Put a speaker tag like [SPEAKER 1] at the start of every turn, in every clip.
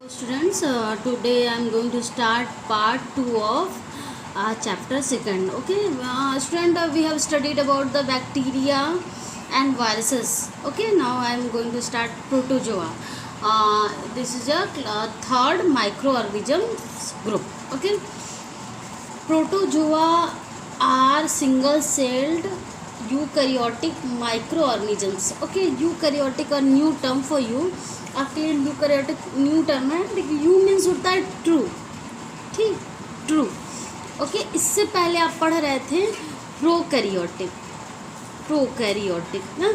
[SPEAKER 1] Students, today I am going to start part 2 of chapter 2nd. Okay, student, we have studied about the bacteria and viruses. Okay, now I am going to start protozoa. This is a third microorganisms group. Okay, protozoa are single celled eukaryotic microorganisms. Okay, eukaryotic और new term for you. आपके लिए eukaryotic new term है, लेकिन you means होता है true. ठीक, true. Okay, इससे पहले आप पढ़ रहे थे प्रोकैरियोटिक. ना,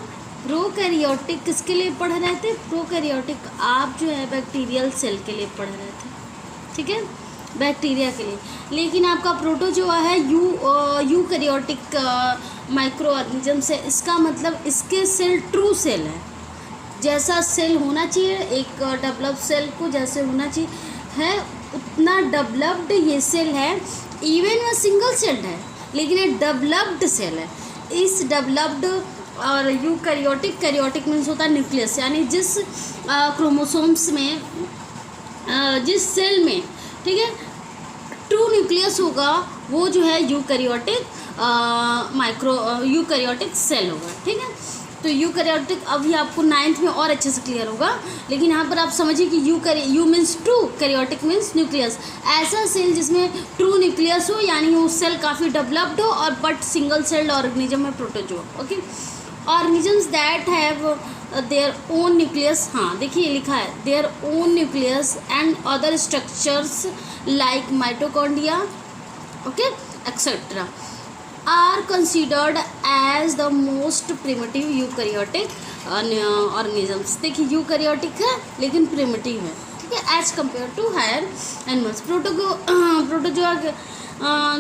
[SPEAKER 1] प्रोकैरियोटिक किसके लिए पढ़ रहे थे? प्रोकैरियोटिक आप जो है बैक्टीरियल सेल के लिए पढ़ रहे थे. ठीक है, बैक्टीरिया के लिए. लेकिन आपका प्रोटोजोआ है यूकैरियोटिक माइक्रो ऑर्गेनिजम्स है. इसका मतलब इसके सेल ट्रू सेल है, जैसा सेल होना चाहिए एक डेवलप्ड सेल को जैसे होना चाहिए है उतना डेवलप्ड ये सेल है. इवन वह सिंगल सेल्ड है लेकिन ये डेवलप्ड सेल है. इस डेवलप्ड और यूकैरियोटिक मीन्स होता है न्यूक्लियस, यानी जिस क्रोमोसोम्स में जिस सेल में, ठीक है, ट्रू न्यूक्लियस होगा वो जो है यूकैरियोटिक यूकैरियोटिक सेल होगा. ठीक है, तो यूकैरियोटिक अभी आपको 9th में और अच्छे से क्लियर होगा. लेकिन यहाँ पर आप समझिए कि you means true, karyotic means nucleus. ऐसा सेल जिसमें ट्रू न्यूक्लियस हो, यानी वो सेल काफ़ी डेवलप्ड हो और बट सिंगल सेल्ड ऑर्गेनिज्म है protozoa. Okay, organisms that have their own nucleus. हाँ देखिए लिखा है their own nucleus and other structures like mitochondria, okay, etcetera are considered as the most primitive eukaryotic organisms. देखिए eukaryotic है लेकिन primitive है. ठीक है, as compare to hire animals. Protozoa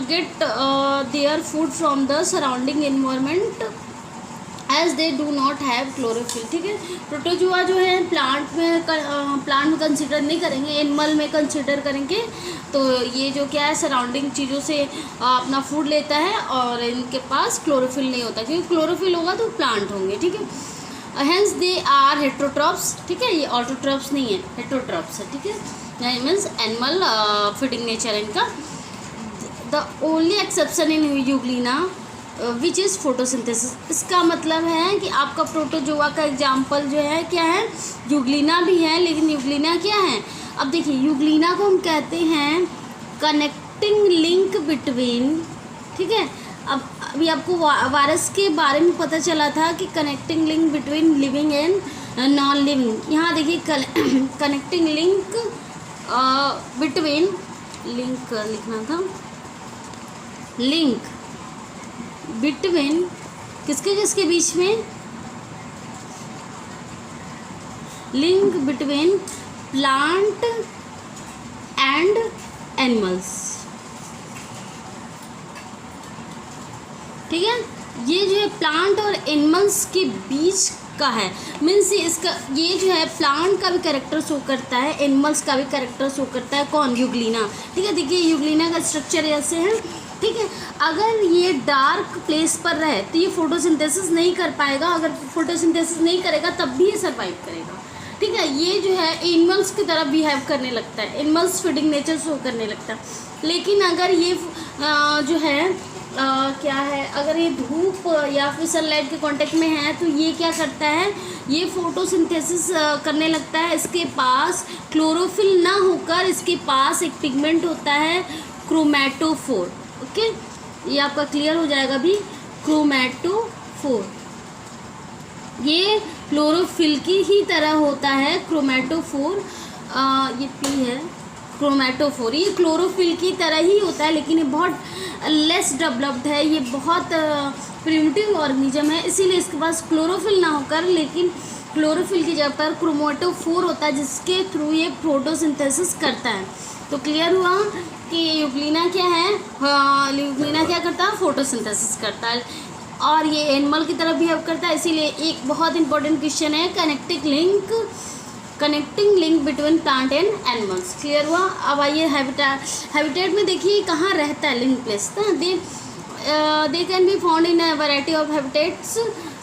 [SPEAKER 1] get their food from the surrounding environment as they do not have chlorophyll. ठीक है, protozoa जो है प्लांट में कंसिडर नहीं करेंगे, एनिमल में कंसिडर करेंगे. तो ये जो क्या है सराउंडिंग चीज़ों से अपना फूड लेता है और इनके पास क्लोरोफिल नहीं होता, क्योंकि क्लोरोफिल होगा तो प्लांट होंगे. ठीक है, हेंस दे आर हेट्रोट्रॉप्स. ठीक है, ये ऑटोट्रॉप्स नहीं है, हेट्रोट्रॉप्स है. ठीक है, मीन्स एनिमल फीडिंग नेचर है इनका. The only exception in Euglena which is photosynthesis. इसका मतलब है कि आपका प्रोटोजोआ का एग्जाम्पल जो है क्या है, यूग्लिना भी है. लेकिन यूग्लिना क्या है, अब देखिए यूग्लिना को हम कहते हैं कनेक्टिंग लिंक बिटवीन. ठीक है, अब अभी आपको वायरस के बारे में पता चला था कि connecting link between living and non living. यहाँ देखिए कनेक्टिंग लिंक बिटवीन, लिंक लिखना था, लिंक बिटवीन किसके किसके बीच में, link between plant and animals. ठीक है, ये जो है प्लांट और एनिमल्स के बीच का है. मीन्स इसका ये जो है प्लांट का भी कैरेक्टर शो करता है, एनिमल्स का भी कैरेक्टर शो करता है. कौन? यूग्लिना. ठीक है, देखिए यूग्लिना का स्ट्रक्चर ऐसे है. ठीक है, अगर ये डार्क प्लेस पर रहे तो ये फोटोसिंथेसिस नहीं कर पाएगा. अगर फोटोसिंथेसिस नहीं करेगा तब भी ये सर्वाइव करेगा. ठीक है, ये जो है एनिमल्स की तरह बिहेव करने लगता है, एनिमल्स फीडिंग नेचर शो करने लगता है. लेकिन अगर ये जो है क्या है, अगर ये धूप या फिर सनलाइट के कांटेक्ट में है तो ये क्या करता है, ये फोटोसिंथेसिस करने लगता है. इसके पास क्लोरोफिल ना होकर इसके पास एक पिगमेंट होता है क्रोमैटोफोर. ओके, ये आपका क्लियर हो जाएगा भी, क्रोमैटोफोर. ये क्लोरोफिल की ही तरह होता है क्रोमैटोफोर. ये पी है क्रोमैटोफोर. ये क्लोरोफिल की तरह ही होता है लेकिन ये बहुत लेस डेवलप्ड है, ये बहुत प्रिमिटिव ऑर्गेनिज्म है. इसीलिए इसके पास क्लोरोफिल ना होकर लेकिन क्लोरोफिल की जगह पर क्रोमैटोफोर होता है जिसके थ्रू ये फोटोसिंथेसिस करता है. तो क्लियर हुआ कि यूग्लिना क्या है, यूग्लिना क्या करता है, फोटोसिंथेसिस करता है और ये एनिमल की तरह बिहेव करता है. इसीलिए एक बहुत इंपॉर्टेंट क्वेश्चन है connecting link between plant and animals. Clear हुआ. अब आइए हैबिटेट में देखिए कहाँ रहता है living place. They can be found in a variety of habitats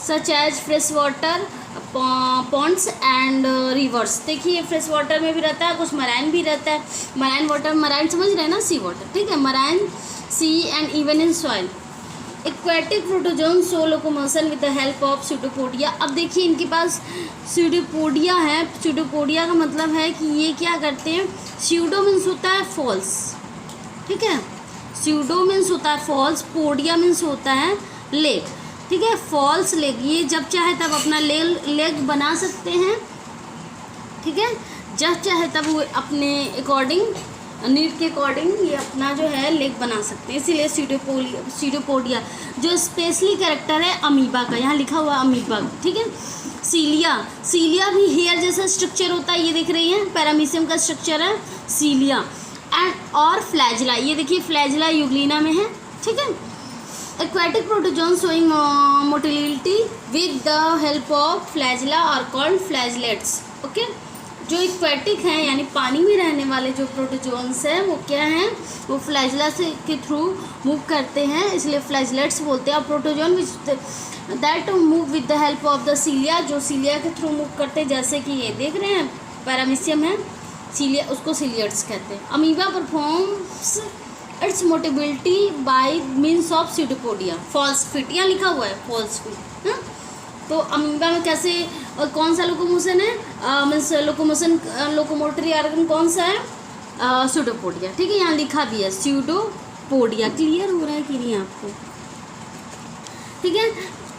[SPEAKER 1] such as fresh water, ponds and rivers. देखिए फ्रेश वाटर में भी रहता है, कुछ मराइन भी रहता है। मराइन वाटर, मराइन समझ रहे हैं ना, सी वाटर, ठीक है, marine, sea and even in soil. Aquatic protozoan show locomotion with the help of pseudopodia. अब देखिए इनके पास स्यूडोपोडिया है। स्यूडोपोडिया का मतलब है कि ये क्या करते हैं, स्यूडो मीन्स होता है फॉल्स, ठीक है, स्यूडो मीन्स होता है फॉल्स, पोडिया मीन्स होता है लेग, ठीक है, फॉल्स लेग। ये जब चाहे तब अपना लेग बना सकते हैं, ठीक है, जब चाहे तब वो अपने अकॉर्डिंग, नीड के अकॉर्डिंग ये अपना जो है लेग बना सकते हैं। इसीलिए स्यूडोपोडिया जो स्पेशली कैरेक्टर है अमीबा का, यहाँ लिखा हुआ अमीबा, ठीक है। सीलिया भी हेयर जैसा स्ट्रक्चर होता है, ये देख रही हैं, पैरामीशियम का स्ट्रक्चर है सीलिया। एंड और फ्लैजिला, ये देखिए फ्लैजिला यूग्लिना में है, ठीक है। Aquatic protozoan showing motility with the help of flagella और कॉल्ड फ्लैजलेट्स, ओके। जो एक्वेटिक हैं यानी पानी में रहने वाले जो प्रोटोजोन्स हैं वो क्या हैं, वो फ्लैजिला से के थ्रू मूव करते हैं, इसलिए फ्लैजलेट्स बोलते हैं। और protozoan which that move with the help of the cilia, जो सीलिया के थ्रू मूव करते हैं, जैसे कि ये देख रहे हैं पैरामीशियम है, सीलिया, उसको सीलियट्स कहते हैं। Amoeba performs its motility by means of pseudopodia, false feet, यहाँ लिखा हुआ है फॉल्स फिट, हाँ। तो अमीबा में कैसे कौन सा लोकोमोशन है, मीन्स लोकोमोटरी ऑर्गन कौन सा है, स्यूडोपोडिया, ठीक है, यहाँ लिखा भी है स्यूडोपोडिया। क्लियर हो रहा है कि नहीं आपको, ठीक है।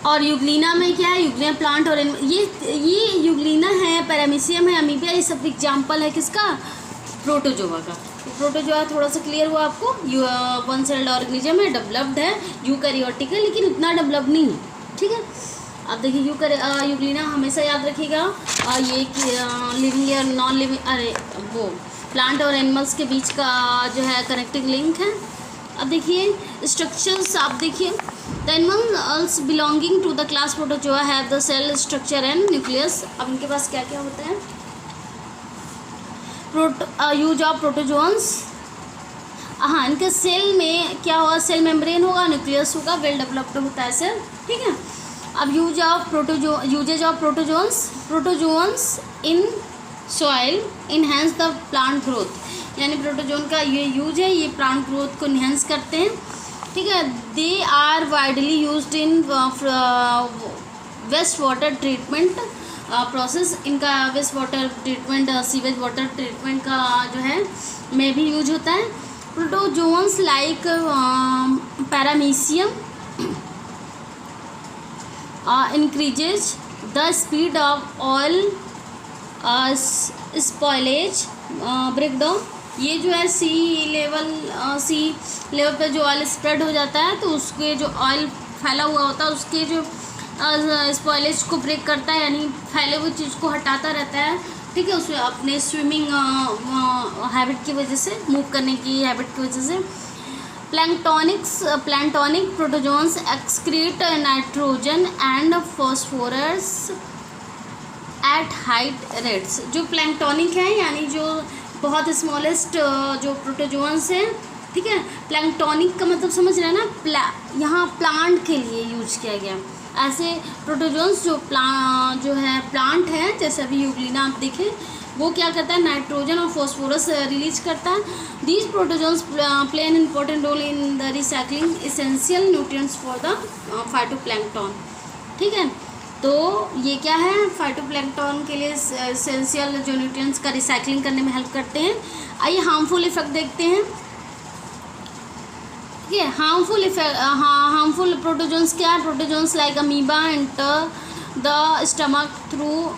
[SPEAKER 1] और यूग्लिना में क्या है, यूग्लिना प्लांट और ये यूग्लिना है, पैरामीशियम है, अमीबा, ये सब एग्जाम्पल है किसका, प्रोटोजोआ का। प्रोटोजोआ थोड़ा सा क्लियर हुआ आपको, वन सेल्ड ऑर्गेनिज्म है, डेवलप्ड है, यूकैरियोटिक है, लेकिन उतना डेवलप नहीं है, ठीक है। अब देखिए यूग्लिना हमेशा याद रखिएगा, ये लिविंग या नॉन लिविंग, अरे वो प्लांट और एनिमल्स के बीच का जो है कनेक्टिंग लिंक है। अब देखिए स्ट्रक्चर्स, आप देखिए the animals belonging to the class protozoa have the cell structure and nucleus. अब इनके पास क्या क्या होता है, यूज ऑफ प्रोटोजोन्स, हाँ, इनके सेल में क्या होगा, सेल मेम्ब्रेन होगा, न्यूक्लियस होगा, वेल डेवलप्ड होता है सेल, ठीक है। अब uses of protozoans in soil enhance the plant growth, यानी प्रोटोजोन का ये यूज है, ये प्लांट ग्रोथ को इनहेंस करते हैं, ठीक है। They are widely used in waste water treatment process, इनका waste water treatment, sewage water treatment का जो है में भी यूज होता है। Protozoans like paramecium increases the speed of oil spoilage breakdown। ये जो है सी लेवल पे जो ऑयल स्प्रेड हो जाता है, तो उसके जो ऑयल फैला हुआ होता है उसके जो स्पॉयलेज को ब्रेक करता है, यानी फैले हुए चीज़ को हटाता रहता है, ठीक है, उसमें अपने स्विमिंग हैबिट की वजह से, मूव करने की हैबिट की वजह से। Planktonic protozoans excrete nitrogen and phosphorus at height rates. जो प्लैंटोनिक है यानी जो बहुत स्मॉलेस्ट जो प्रोटोजोन्स हैं, ठीक है। प्लैंटोनिक का मतलब समझ रहे हैं ना, यहाँ प्लांट के लिए यूज किया गया। ऐसे प्रोटोजोन्स जो है प्लांट है, जैसे अभी यूग्लिना आप देखें, वो क्या करता है, नाइट्रोजन और फॉस्फोरस रिलीज करता है। These protozoans play an important role in the recycling essential nutrients for the phytoplankton, ठीक है। तो ये क्या है, फाइटोप्लैंक्टन के लिए एसेंशियल जो न्यूट्रिएंट्स का रिसाइकलिंग करने में हेल्प करते हैं। आइए हार्मफुल इफेक्ट देखते हैं, ठीक है। हार्मफुल प्रोटोजोन्स क्या है, protozoans like amoeba enter the stomach through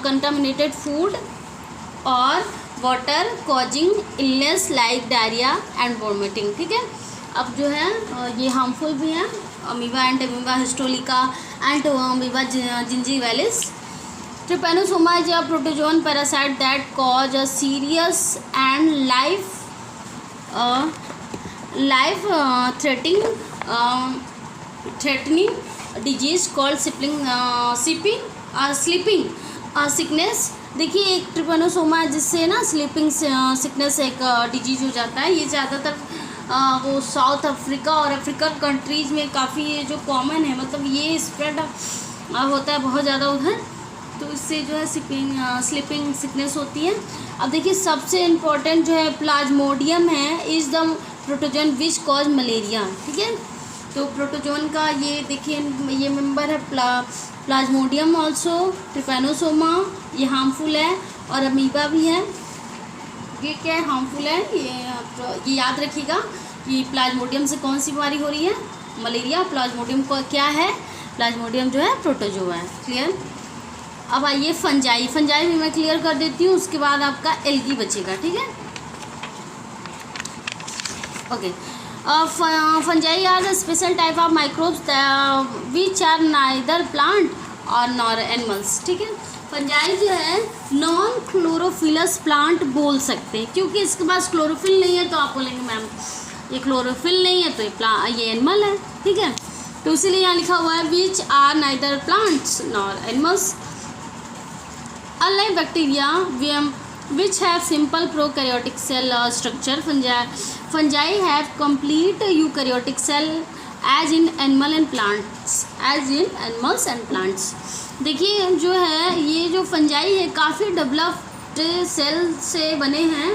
[SPEAKER 1] contaminated food और water causing illness like diarrhoea and vomiting, ठीक है। अब जो है ये हार्मफुल भी हैं, amoeba and amoeba histolytica and amoeba gingivalis. Trypanosoma is a protozoan parasite that cause a serious and life threatening disease called sleeping sickness. देखिए एक ट्रिपेनोसोमा है जिससे ना स्लीपिंग सिकनेस एक डिजीज हो जाता है। ये ज़्यादातर वो साउथ अफ्रीका और अफ्रीकन कंट्रीज़ में काफ़ी जो कॉमन है, मतलब ये स्प्रेड होता है बहुत ज़्यादा उधर, तो इससे जो है स्लीपिंग सिकनेस होती है। अब देखिए सबसे इम्पोर्टेंट जो है प्लाज्मोडियम है, is the protozoan which cause malaria. ठीक है, तो प्रोटोजोन का ये देखिए ये मेंबर है प्लाज्मोडियम ऑल्सो, ट्रिपैनोसोमा ये हार्मफुल है, और अमीबा भी है, ये क्या है हार्मफुल है। ये याद रखिएगा कि प्लाज्मोडियम से कौन सी बीमारी हो रही है, मलेरिया। प्लाज्मोडियम को क्या है, प्लाज्मोडियम जो है प्रोटोजोआ है। क्लियर। अब आइए फंजाई, फंजाई भी मैं क्लियर कर देती हूँ, उसके बाद आपका एल्गी बचेगा। ठीक है, okay. Fungi are the special type of microbes which are neither plant और नॉर एनिमल्स। ठीक है, फंजाई जो है नॉन क्लोरोफिलस प्लांट बोल सकते हैं, क्योंकि इसके पास क्लोरोफिल नहीं है, तो आप बोलेंगे मैम ये क्लोरोफिल नहीं है तो ये एनिमल है। ठीक है, तो इसीलिए यहाँ लिखा हुआ है which are neither plants nor animals. Unlike bacteria which have simple prokaryotic cell structure, fungi have complete eukaryotic cell as in animals and plants। देखिए जो है ये जो फंजाई है काफ़ी डेवलप्ड सेल से बने हैं,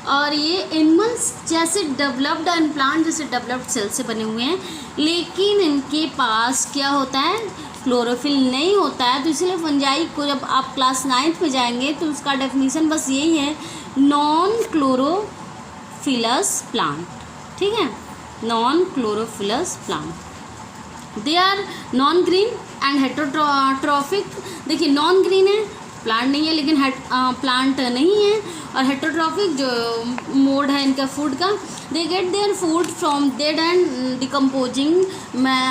[SPEAKER 1] और ये एनिमल्स जैसे डेवलप्ड एंड प्लांट जैसे डेवलप्ड सेल से बने हुए हैं, लेकिन इनके पास क्या होता है, क्लोरोफिल नहीं होता है। तो इसलिए फंजाई को जब आप क्लास 9th में जाएंगे तो उसका डेफिनेशन बस यही है, नॉन क्लोरोफिलस प्लांट। ठीक है, non chlorophyllous plant. They are non green and heterotrophic. देखिए नॉन ग्रीन है, प्लांट नहीं है, लेकिन प्लांट नहीं है, और हेटरोट्रॉफिक जो मोड है इनका फूड का, they get their food from dead and decomposing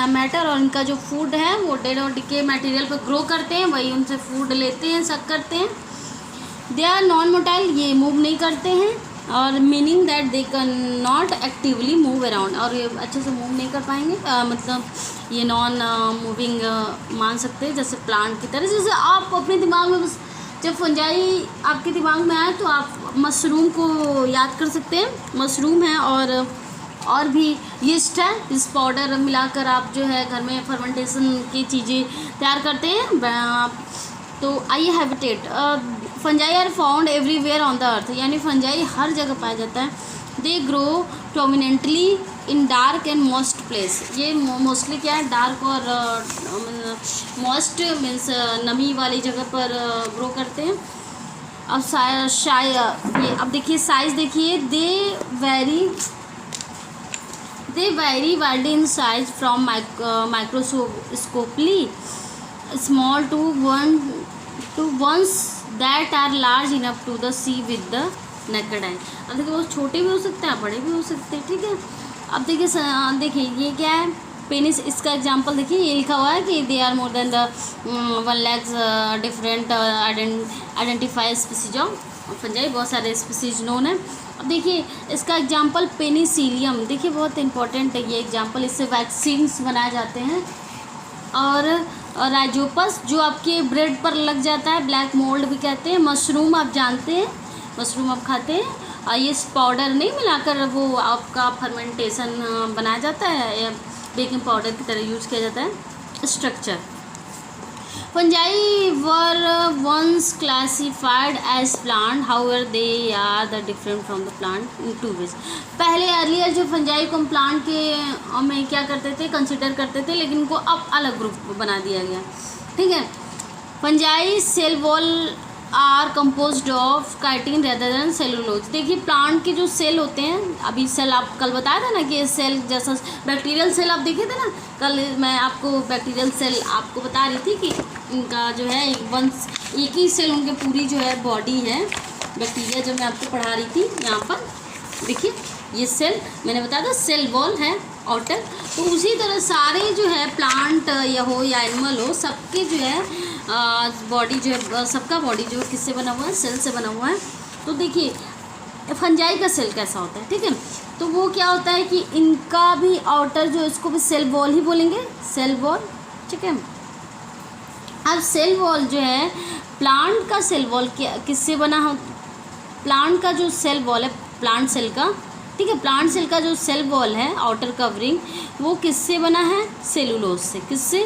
[SPEAKER 1] matter, और इनका जो फूड है वो डेड और डिके मटेरियल पर ग्रो करते हैं, वही उनसे फूड लेते हैं, सक करते हैं। दे आर नॉन मोटाइल, ये मूव नहीं करते हैं, और meaning that they can not actively move around, और ये अच्छे से मूव नहीं कर पाएंगे, मतलब ये नॉन मूविंग मान सकते हैं, जैसे प्लांट की तरह। जैसे आप अपने दिमाग में बस जब फंजाई आपके दिमाग में आए तो आप मशरूम को याद कर सकते हैं, मशरूम है, और भी यीस्ट है, इस पाउडर मिलाकर आप जो है घर में फर्मेंटेशन की चीज़ें तैयार करते हैं। तो आइए habitat, fungi are found everywhere on the earth, यानी फंजाई हर जगह पाया जाता है। They grow prominently in dark and moist place, ये मोस्टली क्या है, डार्क और मॉइस्ट मीन्स नमी वाली जगह पर ग्रो करते हैं। अब ये अब देखिए साइज़ देखिए, they very widely in size from microscopically small to ones that are large enough to the see with the naked eye. अब देखिए वो छोटे भी हो सकते हैं, बड़े भी हो सकते हैं। ठीक है, अब देखिए ये क्या है, पेनिस, इसका एग्जांपल देखिए, ये लिखा हुआ है कि they are more than the 1 lakhs different identify species of fungi, बहुत सारे स्पीसीज नोन है। अब देखिए इसका एग्जांपल पेनिसिलियम, देखिए बहुत इंपॉर्टेंट है ये एग्जांपल, इससे वैक्सीन्स बनाए जाते हैं। और राइजोपस जो आपके ब्रेड पर लग जाता है, ब्लैक मोल्ड भी कहते हैं। मशरूम आप जानते हैं, मशरूम आप खाते हैं, और ये पाउडर नहीं मिलाकर वो आपका फर्मेंटेशन बनाया जाता है, या बेकिंग पाउडर की तरह यूज़ किया जाता है। Structure, fungi were once classified as plant, however they are the different from the plant in 2 ways। पहले अर्लियर जो फंजाई को हम प्लांट के में क्या करते थे, कंसिडर करते थे, लेकिन इनको अब अलग ग्रुप बना दिया गया। ठीक है, fungi cell wall are composed of chitin rather than cellulose. देखिए प्लांट के जो सेल होते हैं, अभी सेल आप कल बताया था ना कि सेल जैसा बैक्टीरियल सेल आप देखे थे ना, कल मैं आपको बैक्टीरियल सेल आपको बता रही थी कि इनका जो है एक ही सेल उनके पूरी जो है बॉडी है। बैक्टीरिया जब मैं आपको पढ़ा रही थी, यहाँ पर देखिए ये सेल मैंने बताया था, सेल वॉल है आउटर। तो उसी तरह सारे जो है प्लांट या हो या एनिमल हो, सबके जो है बॉडी जो है, सबका बॉडी जो है किससे बना हुआ है, सेल से बना हुआ है। तो देखिए फंजाई का सेल कैसा होता है, ठीक है, तो वो क्या होता है कि इनका भी आउटर जो, इसको भी सेल वॉल ही बोलेंगे, सेल वॉल। ठीक है, अब सेल वॉल जो है, प्लांट का सेल वॉल किससे बना हो, प्लांट का जो सेल वॉल है प्लांट सेल का, ठीक है। प्लांट सेल का जो सेल वॉल है, आउटर कवरिंग, वो किससे बना है? सेलुलोज से। किससे?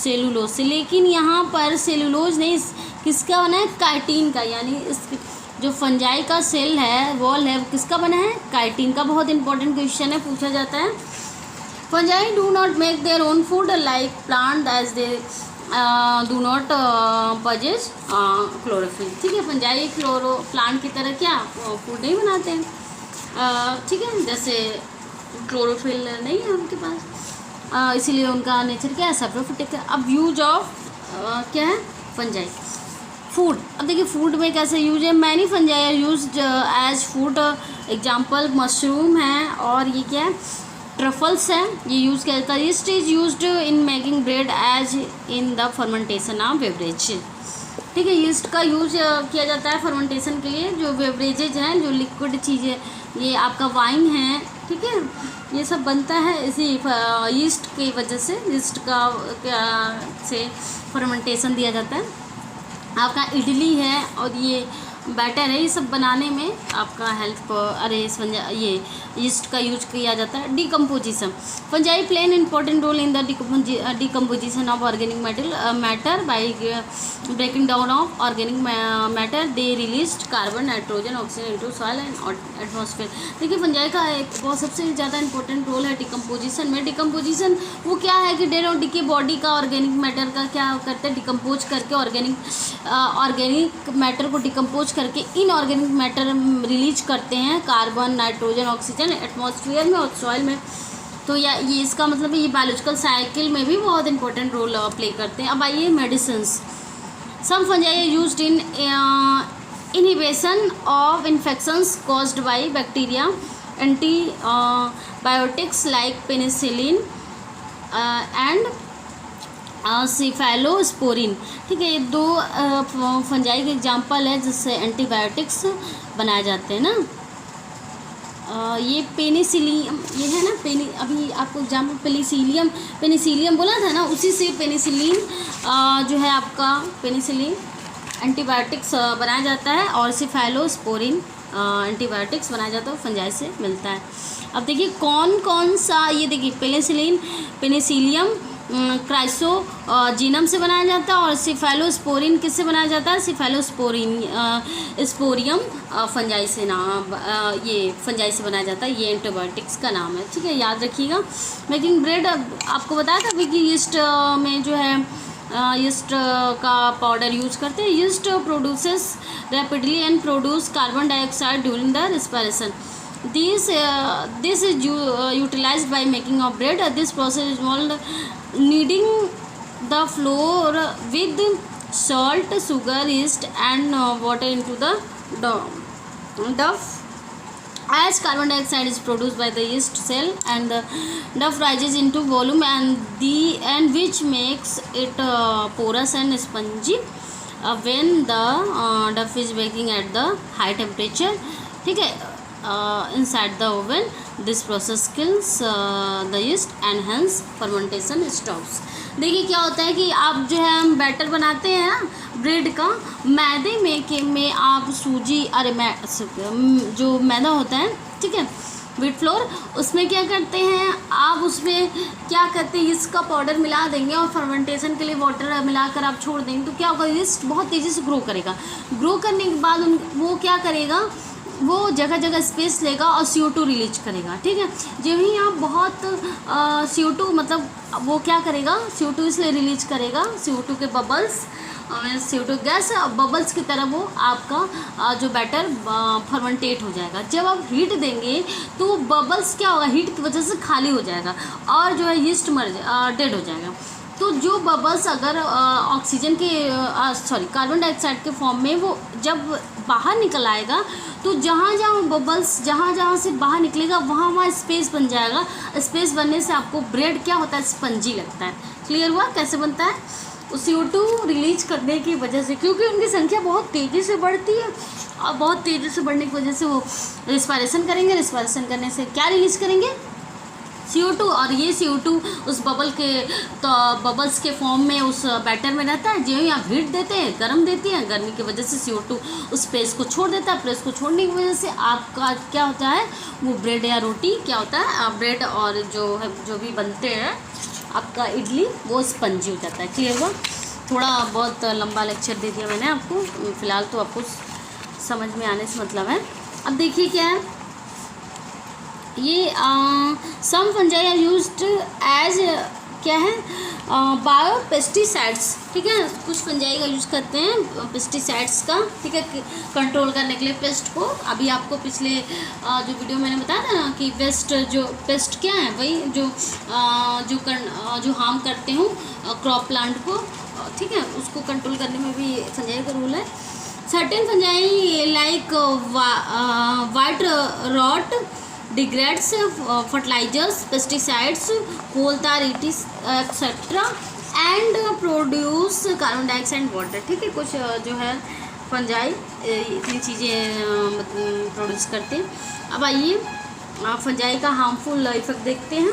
[SPEAKER 1] सेलुलोज से। लेकिन यहाँ पर सेलुलोज नहीं, किसका बना है? काइटिन का। यानी इस जो फंजाई का सेल है, वॉल है, वो किसका बना है? काइटिन का। बहुत इंपॉर्टेंट क्वेश्चन है, पूछा जाता है। Fungi do not make their own food like plant as they do not possess chlorophyll. ठीक है, फंजाई प्लांट की तरह क्या फूड नहीं बनाते हैं, ठीक है, जैसे क्लोरोफिल नहीं है उनके पास, इसीलिए उनका नेचर क्या है? सैप्रोफिटिक है। अब यूज ऑफ क्या है? Fungi food. अब देखिए फूड में कैसे यूज है? Many fungi are used as food. Example mushroom है, और ये क्या है? ट्रफल्स है, ये यूज़ किया जाता है। Yeast is used in making bread as in the fermentation of beverage. ठीक है, ईस्ट का यूज किया जाता है फर्मेंटेशन के लिए। जो बेवरेजेज हैं, जो लिक्विड चीज़ें, ये आपका वाइन है, ठीक है, ये सब बनता है इसी ईस्ट की वजह से। ईस्ट का से फर्मेंटेशन दिया जाता है। आपका इडली है और ये बैटर है, ये सब बनाने में आपका हेल्प ये ईस्ट का यूज किया जाता है। Decomposition. Fungi play an important role in the decomposition of organic matter by breaking down of organic matter they release carbon, nitrogen, oxygen into soil and atmosphere. देखिए फंजाई का एक बहुत सबसे ज़्यादा इंपॉर्टेंट रोल है डिकम्पोजिशन में। Decomposition वो क्या है कि डेड और डिके बॉडी का ऑर्गेनिक मैटर का क्या करते हैं? डिकम्पोज करके ऑर्गेनिक मैटर को डिकम्पोज करके इनऑर्गेनिक मैटर रिलीज करते हैं, कार्बन, नाइट्रोजन, ऑक्सीजन एटमॉस्फेयर में और सॉइल में। तो ये इसका मतलब है ये बायोलॉजिकल साइकिल में भी बहुत इंपॉर्टेंट रोल प्ले करते हैं। अब आइए medicines. Some fungi are used in inhibition of infections caused by bacteria, antibiotics like penicillin and cephalosporin. ठीक है, ये दो फंजाई के एग्जाम्पल है जिससे एंटीबायोटिक्स बनाए जाते हैं ना। ये पेनिसिलियम, ये है ना अभी आपको एग्जाम्पल पेनिसिलियम बोला था ना, उसी से पेनिसिलिन जो है आपका पेनिसिलिन एंटीबायोटिक्स बनाया जाता है, और सिफेलोस्पोरिन एंटीबायोटिक्स बनाया जाता है, फंजाई से मिलता है। अब देखिए कौन कौन सा, ये देखिए पेनिसिलियम क्राइसोजीनम से बनाया जाता है, और सिफेलोस्पोरिन किससे बनाया जाता है? स्पोरियम फंजाई से ये फंजाई से बनाया जाता है। ये एंटीबायोटिक्स का नाम है, ठीक है, याद रखिएगा। मेकिंग ब्रेड, आपको बताया था अभी कि यीस्ट में जो है यीस्ट का पाउडर यूज करते हैं। Yeast produces rapidly and produce carbon dioxide during the respiration. This is utilized by making of bread. This process involved kneading the flour with salt, sugar, yeast, and water into the dough. As carbon dioxide is produced by the yeast cell, and the dough rises into volume, and which makes it porous and spongy when the dough is baking at the high temperature. ठीक है, inside the oven. This process kills the yeast and hence fermentation stops. देखिए क्या होता है कि आप जो है हम बैटर बनाते हैं ना ब्रेड का, मैदे में आप सूजी जो मैदा होता है, ठीक है, व्हीट फ्लोर, उसमें क्या करते हैं आप, उसमें क्या करते हैं यीस्ट का पाउडर मिला देंगे और फर्मेंटेशन के लिए वाटर मिलाकर आप छोड़ देंगे, तो क्या होगा, यीस्ट बहुत तेज़ी से ग्रो करेगा। ग्रो करने के बाद वो क्या करेगा, वो जगह जगह स्पेस लेगा और CO2 रिलीज करेगा। ठीक है, जब ही आप बहुत CO2 मतलब वो क्या करेगा, CO2 इसलिए रिलीज करेगा, CO2 के बबल्स, CO2 गैस बबल्स की तरह वो आपका जो बैटर फर्मेंटेट हो जाएगा। जब आप हीट देंगे तो बबल्स क्या होगा, हीट की वजह से खाली हो जाएगा और जो है यीस्ट डेड हो जाएगा। तो जो बबल्स अगर ऑक्सीजन के कार्बन डाइऑक्साइड के फॉर्म में वो जब बाहर निकल आएगा, तो जहाँ जहाँ बबल्स जहाँ से बाहर निकलेगा वहाँ स्पेस बन जाएगा। स्पेस बनने से आपको ब्रेड क्या होता है, स्पंजी लगता है। क्लियर हुआ कैसे बनता है? CO2 रिलीज करने की वजह से, क्योंकि उनकी संख्या बहुत तेज़ी से बढ़ती है और बहुत तेज़ी से बढ़ने की वजह से वो रिस्पायरेशन करेंगे। रिस्पायरेशन करने से क्या रिलीज करेंगे, CO2, और ये CO2 उस बबल्स के फॉर्म में उस बैटर में रहता है। जो ही आप हीट देते हैं, गर्म देती हैं, गर्मी की वजह से CO2 उस प्रेस को छोड़ देता है। प्रेस को छोड़ने की वजह से आपका क्या होता है, वो ब्रेड या रोटी क्या होता है, ब्रेड और जो भी बनते हैं आपका इडली, वो स्पंजी हो जाता है। क्लियर हुआ? थोड़ा बहुत लंबा लेक्चर दे दिया मैंने आपको, फ़िलहाल तो आपको समझ में आने से मतलब है। अब देखिए क्या है ये, सम फंजाई आर यूज्ड एज क्या है, बायो पेस्टिसाइड्स। ठीक है, कुछ फंजाई का यूज़ करते हैं पेस्टिसाइड्स का, ठीक है, कंट्रोल करने के लिए पेस्ट को। अभी आपको पिछले जो वीडियो मैंने बताया था ना कि पेस्ट क्या है, वही जो हार्म करते हूँ क्रॉप प्लांट को, ठीक है, उसको कंट्रोल करने में भी फंजाई का रोल है। Certain fungi like white rot degrades fertilisers, pesticides, coal tar etcetera and produce carbon dioxide water. ठीक है, कुछ जो है फंजाई इतनी चीज़ें प्रोड्यूस करते हैं। अब आइए फंजाई का हार्मफुल इफेक्ट देखते हैं।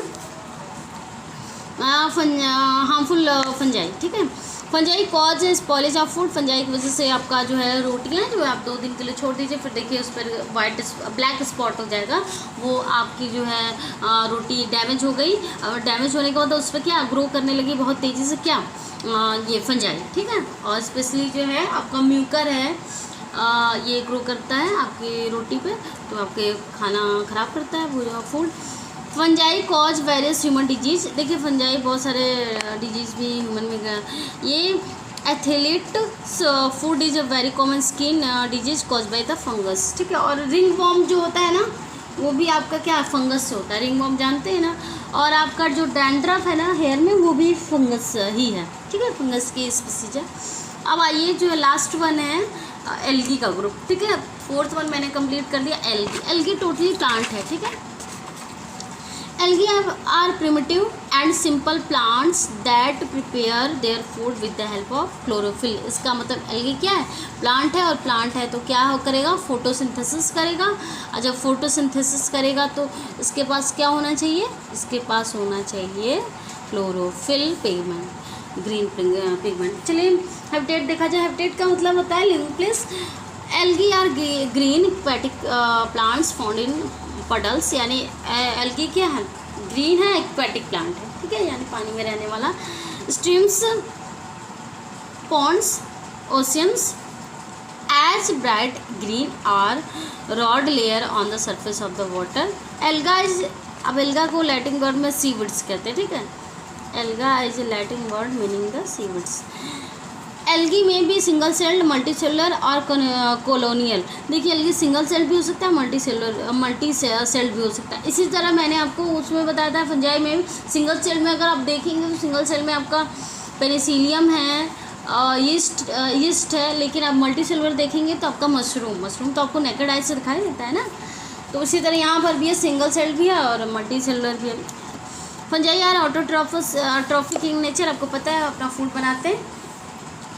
[SPEAKER 1] हार्मफुल फंजाई, ठीक है, fungi cause spoilage of food. Fungi की वजह से आपका जो है रोटियां जो है आप 2 दिन के लिए छोड़ दीजिए, फिर देखिए उस पर ब्लैक स्पॉट हो जाएगा, वो आपकी जो है रोटी डैमेज हो गई। और डैमेज होने के बाद उस पर क्या ग्रो करने लगी बहुत तेज़ी से, क्या ये फंजाई। ठीक है, और स्पेशली जो है आपका म्यूकर है, ये ग्रो करता है आपकी रोटी पे, तो आपके खाना ख़राब करता है वो food. Fungi cause various human disease. देखिए फंजाई बहुत सारे डिजीज़ भी ह्यूमन में, ये athlete food is a very common skin disease cause by the fungus. ठीक है, और रिंग वॉर्म जो होता है ना, वो भी आपका क्या फंगस से होता है। रिंग वॉर्म जानते हैं ना, और आपका जो डैंड्रफ है ना हेयर में, वो भी फंगस ही है। ठीक है, फंगस की स्पीसीज है। अब आइए जो लास्ट वन है एल्गी का ग्रुप। ठीक है, 4th वन मैंने कंप्लीट कर दिया। एल्गी टोटली प्लांट है। ठीक है, Algae are primitive and simple plants that prepare their food with the help of chlorophyll। इसका मतलब algae क्या है, प्लांट है, और प्लांट है तो क्या करेगा, फोटोसिंथेसिस करेगा। और जब फोटोसिंथेसिस करेगा तो इसके पास क्या होना चाहिए, इसके पास होना चाहिए क्लोरोफिल पिगमेंट, ग्रीन पिगमेंट। चलिए हैबिटेट देखा जाए। हैबिटेट का मतलब होता है living place. Algae are green aquatic plants found in puddles, यानी एल्गी क्या है, ग्रीन है, एक्वेटिक प्लांट है। ठीक है, यानी पानी में रहने वाला। Streams, ponds, oceans as bright green or rod layer on the surface of the water. Alga is, अब एल्गा को लैटिन वर्ड में सीविड्स कहते हैं। ठीक है, alga is a Latin word meaning the seaweeds. Algae में भी सिंगल सेल्ड, मल्टी सेलुलर और कॉलोनियल। देखिए एल्गी सिंगल सेल भी हो सकता है, मल्टी सेल्ड भी हो सकता है। इसी तरह मैंने आपको उसमें बताया था फंजाई में सिंगल सेल में अगर आप देखेंगे तो सिंगल सेल में आपका पेनिसिलियम है, यीस्ट है, लेकिन आप मल्टी सेलुलर देखेंगे तो आपका मशरूम तो आपको नेकेड आई से दिखाई देता है ना। तो उसी तरह यहाँ पर भी है, सिंगल सेल्ड भी है और मल्टी सेलुलर भी है। Fungi are autotrophic in nature, आपको पता है अपना फूड बनाते हैं।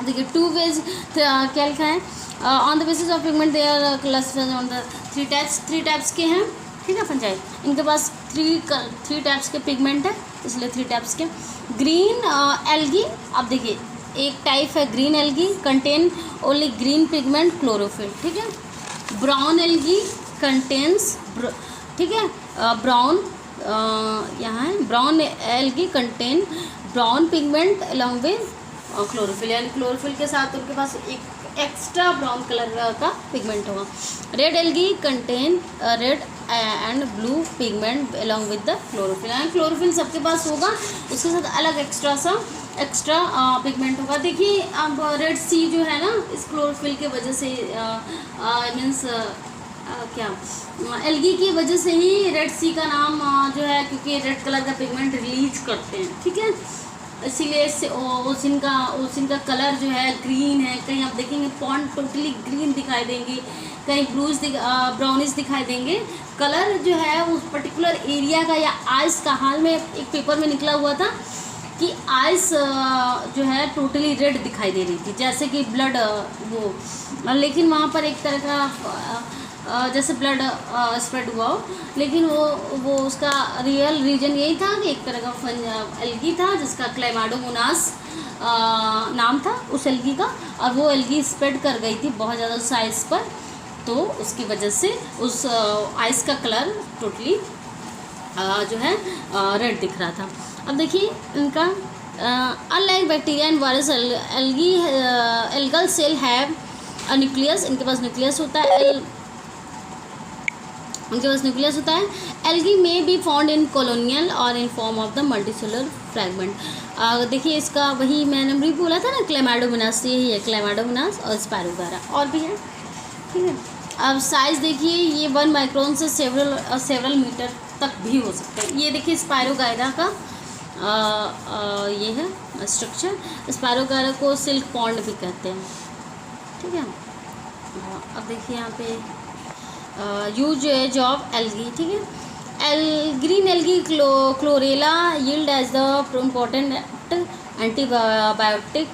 [SPEAKER 1] देखिए 2 वेज क्या लिखा है, on the basis of pigment they are classified on the 3 types. 3 types के हैं। ठीक है, फंजाई इनके पास 3 टाइप्स के पिगमेंट है, इसलिए 3 टाइप्स के। ग्रीन एल्गी, अब देखिए एक टाइप है green algae, contain only green pigment chlorophyll. ठीक है, ब्राउन एल्गी कंटेन्स, ठीक है, ब्राउन यहाँ है, brown algae contain brown pigment along with chlorophyll, यानी क्लोरोफिल के साथ उनके पास एक एक्स्ट्रा ब्राउन कलर का पिगमेंट होगा। Red algae contain red and blue pigment along with the chlorophyll, यानी क्लोरोफिल सबके पास होगा, उसके साथ अलग एक्स्ट्रा पिगमेंट होगा। देखिए अब रेड सी जो है ना, इस क्लोरोफिल के वजह से मीन्स क्या एल्गी की वजह से ही रेड सी का नाम जो है, क्योंकि रेड कलर का पिगमेंट रिलीज करते हैं। ठीक है, इसीलिए ओशिन का कलर जो है ग्रीन है। कहीं आप देखेंगे पॉन्ड टोटली ग्रीन दिखाई देंगे, कहीं ब्लूज ब्राउनिश दिखाई देंगे। कलर जो है उस पर्टिकुलर एरिया का या आइस का, हाल में एक पेपर में निकला हुआ था कि आइस जो है टोटली रेड दिखाई दे रही थी, जैसे कि ब्लड वो, लेकिन वहाँ पर एक तरह का जैसे ब्लड स्प्रेड हुआ हो, लेकिन वो उसका रियल रीजन यही था कि एक तरह का एल्गी था जिसका क्लेमाडोमोनास नाम था उस एल्गी का, और वो एल्गी स्प्रेड कर गई थी बहुत ज़्यादा उस आइस पर, तो उसकी वजह से उस आइस का कलर टोटली जो है रेड दिख रहा था। अब देखिए इनका unlike bacteria and virus algal cell have a nucleus, इनके पास न्यूक्लियस होता है, उनके पास न्यूक्लियस होता है। एल्गी में बी फाउंड इन कॉलोनियल और in form of the multicellular fragment. देखिए इसका वही मैंने भी बोला था ना, क्लेमाडोमोनास, यही है क्लेमाडोमोनास और स्पायरोगायरा, और भी है, ठीक है। अब साइज़ देखिए, ये 1 माइक्रोन से सेवरल मीटर तक भी हो सकता है। ये देखिए स्पायरोगायरा का ये है स्ट्रक्चर। स्पायरोगायरा को सिल्क पॉन्ड भी कहते हैं, ठीक है। अब देखिए यहाँ पे यूज ऑफ एल्गी, ठीक है। Green algae chlorella yield as the important antibiotic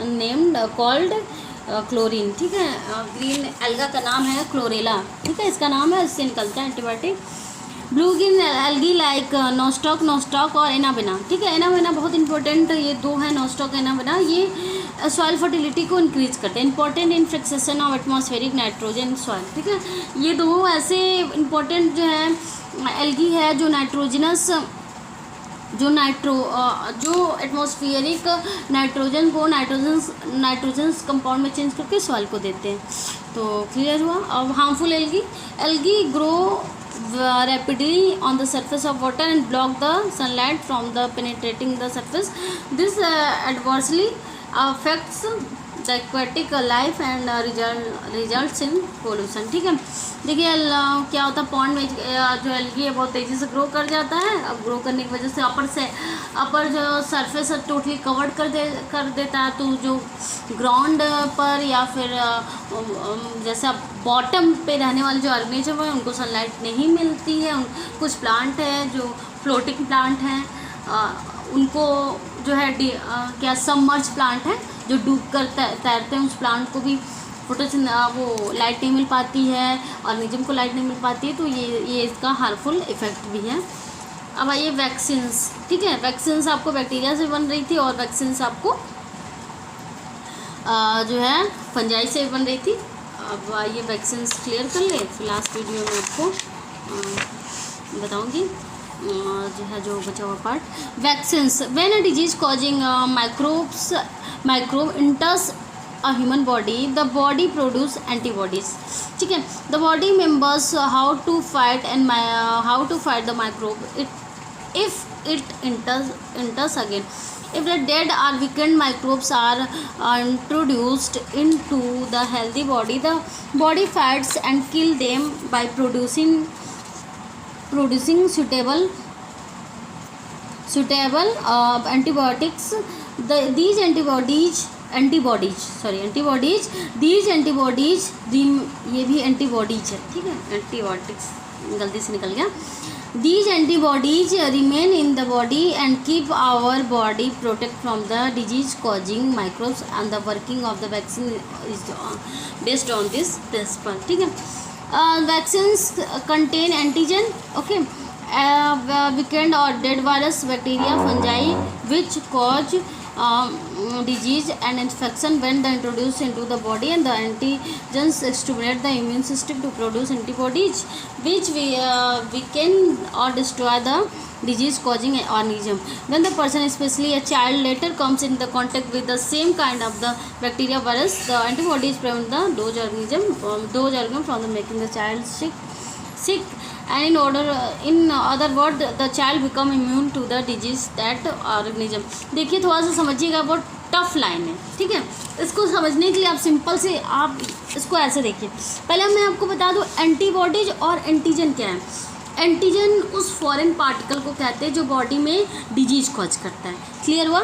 [SPEAKER 1] named called chlorine, ठीक है। ग्रीन एल्गा का नाम है क्लोरेला, ठीक है, इसका नाम है, इससे निकलता है antibiotic. Blue green algae like Nostoc और एनाबेना, ठीक है। एनाबेना बहुत इंपॉर्टेंट, ये दो है, नोस्टॉक एनाबेना, ये सॉइल फर्टिलिटी को इंक्रीज करते हैं, important in fixation of atmospheric nitrogen soil, ठीक है। ये दो ऐसे इंपॉर्टेंट जो है एल्गी है जो नाइट्रोजनस जो एटमॉस्फेरिक नाइट्रोजन को नाइट्रोजन कंपाउंड में चेंज करके सॉइल को देते हैं। तो क्लियर हुआ। अब harmful algae grow rapidly on the surface of water and block the sunlight from the penetrating the surface. This adversely affects the aquatic life and results in pollution, ठीक है। देखिए क्या होता है, पॉन्ड में जो एल्गी है बहुत तेज़ी से ग्रो कर जाता है। अब ग्रो करने की वजह से अपर जो सरफेस है टोटली कवर्ड कर देता है, तो जो ग्राउंड पर या फिर जैसे बॉटम पे रहने वाले जो ऑर्गेनिज्म है उनको सनलाइट नहीं मिलती है। कुछ प्लांट है जो फ्लोटिंग प्लांट हैं, उनको जो है क्या सबमर्ज प्लांट है जो डूब कर तैरते हैं, उस प्लांट को भी वो लाइट नहीं मिल पाती है, ऑर्गेनिज्म को लाइट नहीं मिल पाती है, तो ये इसका हार्मफुल इफ़ेक्ट भी है। अब आइए वैक्सीन्स, ठीक है। वैक्सीन्स आपको बैक्टीरिया से बन रही थी और वैक्सीन्स आपको जो है फंजाई से बन रही थी। अब आइए वैक्सीन्स क्लियर कर ले, फिर लास्ट वीडियो में आपको बताऊंगी जो है जो बचा हुआ part. Vaccines when a disease causing microbe इंटर्स a human body, the body produce antibodies, ठीक है। The body remembers how to fight the microbe if it enters again. If the dead or weakened microbes are introduced into the healthy body, the body fights and kill them by producing suitable antibiotics. These antibodies ये भी antibodies है, ठीक है, antibiotics गलती से निकल गया। These antibodies remain in the body and keep our body protect from the disease causing microbes, and the working of the vaccine is based on this principle, ठीक है। Vaccines contain antigen, okay, weakened or dead virus, bacteria, fungi which cause disease and infection when they introduced into the body, and the antigens stimulate the immune system to produce antibodies which weaken or destroy the disease causing organism. When the person, especially a child, later comes in the contact with the same kind of the bacteria virus, the antibodies prevent those organisms from making the child sick, and in other words the child become immune to the disease that organism. देखिए थोड़ा सा समझिएगा, बहुत tough line है, ठीक है। इसको समझने के लिए आप सिंपल से आप इसको ऐसे देखिए। पहले मैं आपको बता दूं एंटीबॉडीज और एंटीजन क्या है। एंटीजन उस फॉरेन पार्टिकल को कहते हैं जो बॉडी में डिजीज कॉज करता है, क्लियर हुआ।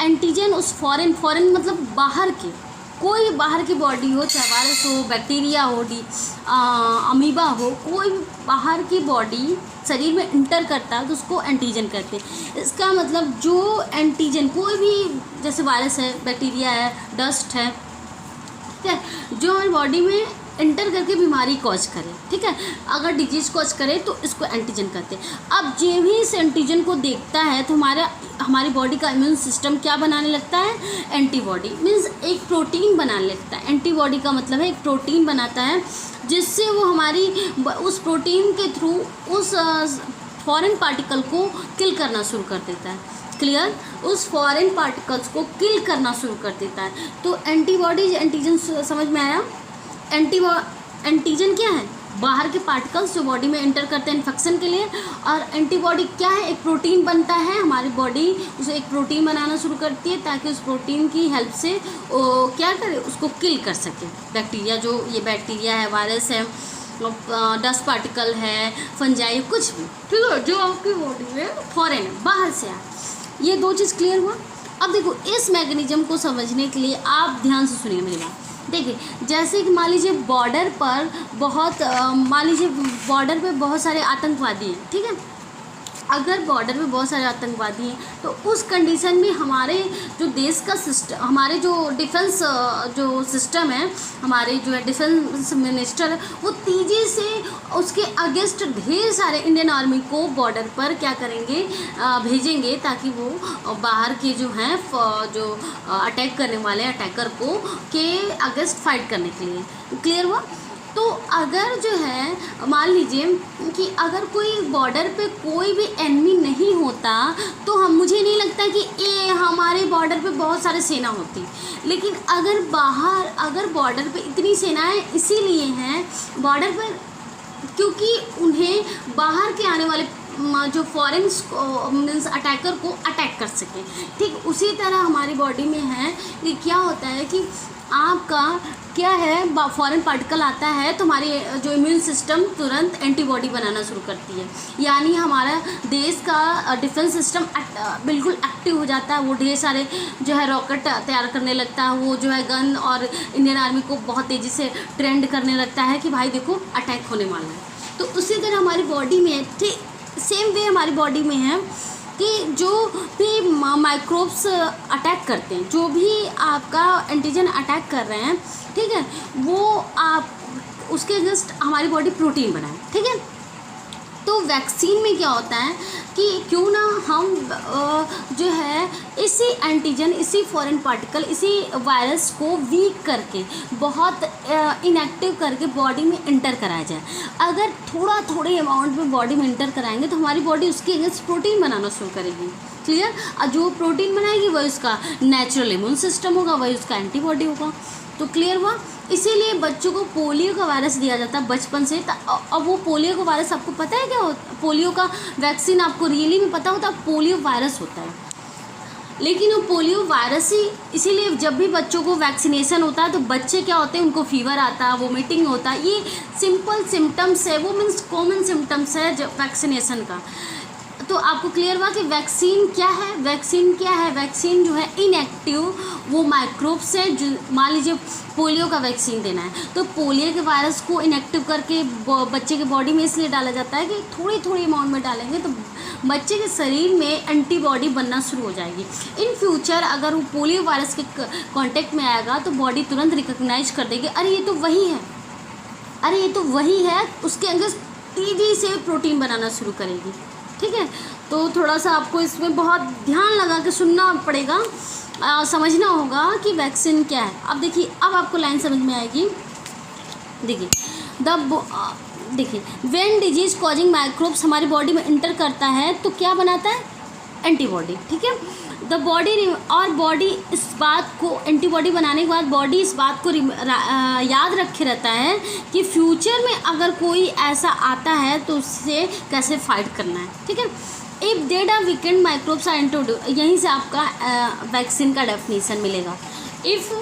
[SPEAKER 1] एंटीजन उस फॉरेन मतलब बाहर के, कोई बाहर की बॉडी हो, चाहे वायरस हो, बैक्टीरिया हो, अमीबा हो, कोई बाहर की बॉडी शरीर में इंटर करता है तो उसको एंटीजन कहते हैं। इसका मतलब जो एंटीजन कोई भी, जैसे वायरस है, बैक्टीरिया है, डस्ट है, ठीक है, जो हमारी बॉडी में इंटर करके बीमारी कॉज करे, ठीक है। अगर डिजीज कॉज करे तो इसको एंटीजन कहते हैं। अब जो भी इस एंटीजन को देखता है तो हमारी बॉडी का इम्यून सिस्टम क्या बनाने लगता है, एंटीबॉडी, मीन्स एक प्रोटीन बनाने लगता है। एंटीबॉडी का मतलब है एक प्रोटीन बनाता है जिससे वो हमारी उस प्रोटीन के थ्रू उस फॉरेन पार्टिकल को किल करना शुरू कर देता है। क्लियर, उस फॉरेन पार्टिकल्स को किल करना शुरू कर देता है। तो एंटीबॉडीज, एंटीजन समझ में आया। एंटीजन क्या है, बाहर के पार्टिकल्स जो बॉडी में एंटर करते हैं इन्फेक्शन के लिए। और एंटीबॉडी क्या है, एक प्रोटीन बनता है, हमारी बॉडी उसे एक प्रोटीन बनाना शुरू करती है ताकि उस प्रोटीन की हेल्प से वो क्या करे, उसको किल कर सके। बैक्टीरिया, जो ये बैक्टीरिया है, वायरस है, डस्ट पार्टिकल है, फंजाई, कुछ भी, ठीक है, जो आपकी बॉडी में फॉरेन है, बाहर से आए। ये दो चीज़ क्लियर हुआ। अब देखो इस मैकेनिज्म को समझने के लिए आप ध्यान से सुनिए मेरी बात। देखिए, जैसे कि मान लीजिए बॉर्डर पर बहुत सारे आतंकवादी हैं, ठीक है। अगर बॉर्डर पे बहुत सारे आतंकवादी हैं तो उस कंडीशन में हमारे जो देश का सिस्टम, हमारे जो डिफेंस जो सिस्टम है, हमारे जो है डिफेंस मिनिस्टर है, वो तेज़ी से उसके अगेंस्ट ढेर सारे इंडियन आर्मी को बॉर्डर पर क्या करेंगे, भेजेंगे ताकि वो बाहर के जो हैं जो अटैक करने वाले अटैकर को के अगेंस्ट फाइट करने के लिए। क्लियर हुआ। तो अगर जो है मान लीजिए कि अगर कोई बॉर्डर पे कोई भी एनिमी नहीं होता तो मुझे नहीं लगता कि ये हमारे बॉर्डर पे बहुत सारे सेना होती। लेकिन अगर बॉर्डर पे इतनी सेनाएं इसीलिए हैं बॉर्डर पर क्योंकि उन्हें बाहर के आने वाले जो फॉरेन मीन्स अटैकर को अटैक कर सके। ठीक उसी तरह हमारी बॉडी में है कि क्या होता है कि आपका क्या है, फॉरेन पार्टिकल आता है तो हमारी जो इम्यून सिस्टम तुरंत एंटीबॉडी बनाना शुरू करती है। यानी हमारा देश का डिफेंस सिस्टम बिल्कुल एक्टिव हो जाता है। वो ढेर सारे जो है रॉकेट तैयार करने लगता है, वो जो है गन और इंडियन आर्मी को बहुत तेज़ी से ट्रेंड करने लगता है कि भाई देखो अटैक होने वाला है। तो उसी तरह हमारी बॉडी में ठीक सेम वे हमारी बॉडी में है कि जो भी माइक्रोब्स अटैक करते हैं, जो भी आपका एंटीजन अटैक कर रहे हैं, ठीक है, वो आप उसके अगेंस्ट हमारी बॉडी प्रोटीन बनाए। ठीक है, तो वैक्सीन में क्या होता है कि क्यों ना हम जो है इसी एंटीजन, इसी फॉरेन पार्टिकल, इसी वायरस को वीक करके बहुत इनएक्टिव करके बॉडी में इंटर कराया जाए। अगर थोड़े अमाउंट में बॉडी में इंटर कराएंगे तो हमारी बॉडी उसके अगेंस्ट प्रोटीन बनाना शुरू करेगी। क्लियर। और जो प्रोटीन बनाएगी वही उसका नेचुरल इम्यून सिस्टम होगा, वही उसका एंटीबॉडी होगा। तो क्लियर हुआ। इसीलिए बच्चों को पोलियो का वायरस दिया जाता है बचपन से। अब वो पोलियो का वायरस आपको पता है क्या होता? पोलियो का वैक्सीन आपको रियली में पता होता है? पोलियो वायरस होता है, लेकिन वो पोलियो वायरस ही। इसीलिए जब भी बच्चों को वैक्सीनेशन होता है तो बच्चे क्या होते हैं, उनको फीवर आता है, वोमिटिंग होता है। ये सिंपल सिम्टम्स है, वो मीन्स कॉमन सिम्टम्स है जब वैक्सीनेशन का। तो आपको क्लियर हुआ कि वैक्सीन क्या है। वैक्सीन जो है इनएक्टिव वो माइक्रोब्स है। जो मान लीजिए पोलियो का वैक्सीन देना है तो पोलियो के वायरस को इनएक्टिव करके बच्चे के बॉडी में इसलिए डाला जाता है कि थोड़ी अमाउंट में डालेंगे तो बच्चे के शरीर में एंटीबॉडी बनना शुरू हो जाएगी। इन फ्यूचर अगर वो पोलियो वायरस के कांटेक्ट में आएगा तो बॉडी तुरंत रिकॉग्नाइज कर देगी, अरे ये तो वही है, उसके अंदर तेज़ी से प्रोटीन बनाना शुरू करेगी। ठीक है, तो थोड़ा सा आपको इसमें बहुत ध्यान लगा के सुनना पड़ेगा, समझना होगा कि वैक्सीन क्या है। अब देखिए, अब आपको लाइन समझ में आएगी। देखिए व्हेन डिजीज कॉजिंग माइक्रोब्स हमारी बॉडी में इंटर करता है तो क्या बनाता है, एंटीबॉडी। ठीक है, द बॉडी इस बात को, एंटीबॉडी बनाने के बाद बॉडी इस बात को याद रखे रहता है कि फ्यूचर में अगर कोई ऐसा आता है तो उससे कैसे फाइट करना है। ठीक है, if dead or weakened microbes are introduce, यहीं से आपका वैक्सीन का डेफिनेशन मिलेगा। इफ़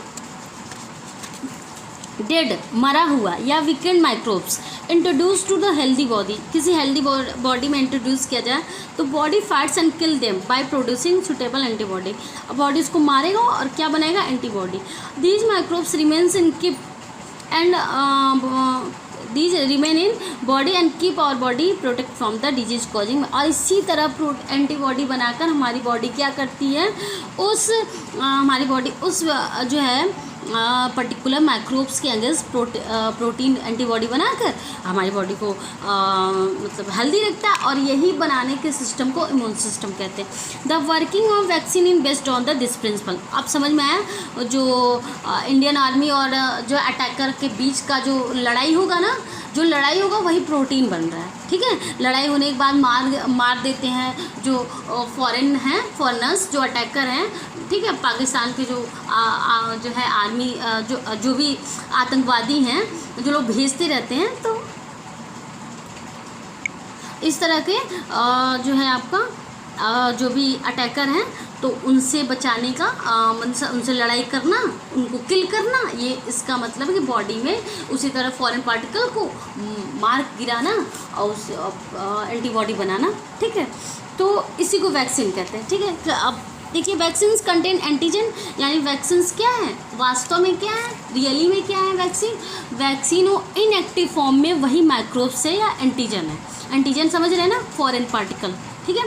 [SPEAKER 1] डेड, मरा हुआ, या weakened microbes introduce to the healthy body, किसी हेल्दी बॉडी में इंट्रोड्यूस किया जाए तो body fights and kill them by producing suitable antibody. Body उसको मारेगा और क्या बनाएगा, antibody. These microbes remains in keep and these remain in body and keep our body protect from the disease causing. और इसी तरह एंटीबॉडी बनाकर हमारी बॉडी क्या करती है, हमारी बॉडी उस जो है पर्टिकुलर माइक्रोब्स के अगेंस्ट प्रोटीन एंटीबॉडी बनाकर हमारी बॉडी को मतलब हेल्दी रखता है, और यही बनाने के सिस्टम को इम्यून सिस्टम कहते हैं। The working of vaccine in based on the this principle. आप समझ में आया, जो इंडियन आर्मी और जो अटैकर के बीच का जो लड़ाई होगा ना, जो लड़ाई होगा वही प्रोटीन बन रहा है, ठीक है। लड़ाई होने के बाद मार देते हैं जो फॉरेन हैं, फॉरेनर्स जो अटैकर हैं, ठीक है, पाकिस्तान के जो जो है आर्मी जो भी आतंकवादी हैं, जो लोग भेजते रहते हैं, तो इस तरह के जो है आपका जो भी अटैकर हैं, तो उनसे बचाने का उनसे लड़ाई करना, उनको किल करना, ये इसका मतलब है कि बॉडी में उसी तरह फॉरेन पार्टिकल को मार गिराना और उस एंटीबॉडी बनाना, ठीक है। तो इसी को वैक्सीन कहते हैं, ठीक है। तो अब देखिए, वैक्सीन्स कंटेन एंटीजन, यानी वैक्सीन्स क्या है, वास्तव में क्या है, रियली में क्या है वैक्सीन। वैक्सीन हो इनएक्टिव फॉर्म में वही माइक्रोब्स है या एंटीजन है। एंटीजन समझ रहे हैं ना, फॉरेन पार्टिकल, ठीक है।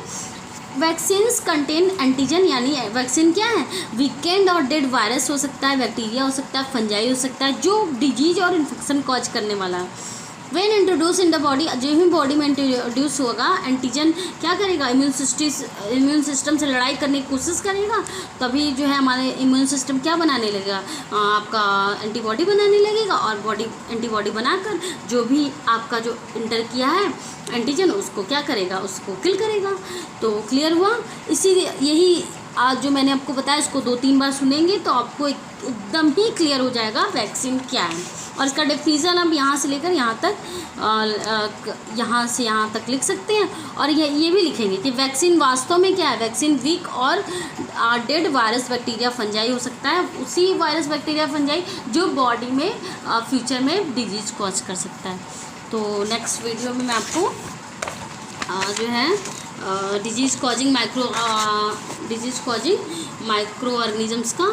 [SPEAKER 1] वैक्सीन्स कंटेन एंटीजन, यानी वैक्सीन क्या है, वीकेंड और डेड वायरस हो सकता है, बैक्टीरिया हो सकता है, फंजाई हो सकता है, जो डिजीज और इन्फेक्शन कॉज करने वाला है। When introduce in the body, जो ही बॉडी में इंट्रोड्यूस होगा, एंटीजन क्या करेगा, इम्यून सिस्टम से लड़ाई करने की कोशिश करेगा, तभी जो है हमारे इम्यून सिस्टम क्या बनाने लगेगा, आपका एंटीबॉडी बनाने लगेगा, और बॉडी एंटीबॉडी बनाकर जो भी आपका जो इंटर किया है एंटीजन, उसको क्या करेगा, उसको किल करेगा। तो क्लियर हुआ। यही आज जो मैंने आपको बताया, इसको 2-3 बार सुनेंगे तो आपको एकदम ही क्लियर हो जाएगा वैक्सीन क्या है। और इसका डेफिनेशन हम यहाँ से लेकर यहाँ तक, यहाँ से यहाँ तक लिख सकते हैं। और ये भी लिखेंगे कि वैक्सीन वास्तव में क्या है। वैक्सीन वीक और डेड वायरस, बैक्टीरिया, फंजाई हो सकता है, उसी वायरस, बैक्टीरिया, फंजाई जो बॉडी में फ्यूचर में डिजीज कॉज कर सकता है। तो नेक्स्ट वीडियो में मैं आपको जो है डिजीज़ कॉजिंग माइक्रो ऑर्गेनिजम्स का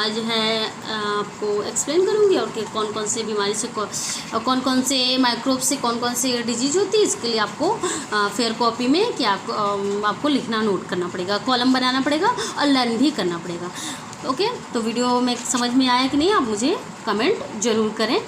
[SPEAKER 1] जो है आपको एक्सप्लेन करूँगी, और कि कौन कौन से बीमारी से कौन कौन से माइक्रोब से कौन कौन से डिजीज़ होती है। इसके लिए आपको फेयर कॉपी में क्या आपको लिखना, नोट करना पड़ेगा, कॉलम बनाना पड़ेगा और लर्न भी करना पड़ेगा। ओके, तो वीडियो में समझ में आया कि नहीं, आप मुझे कमेंट ज़रूर करें।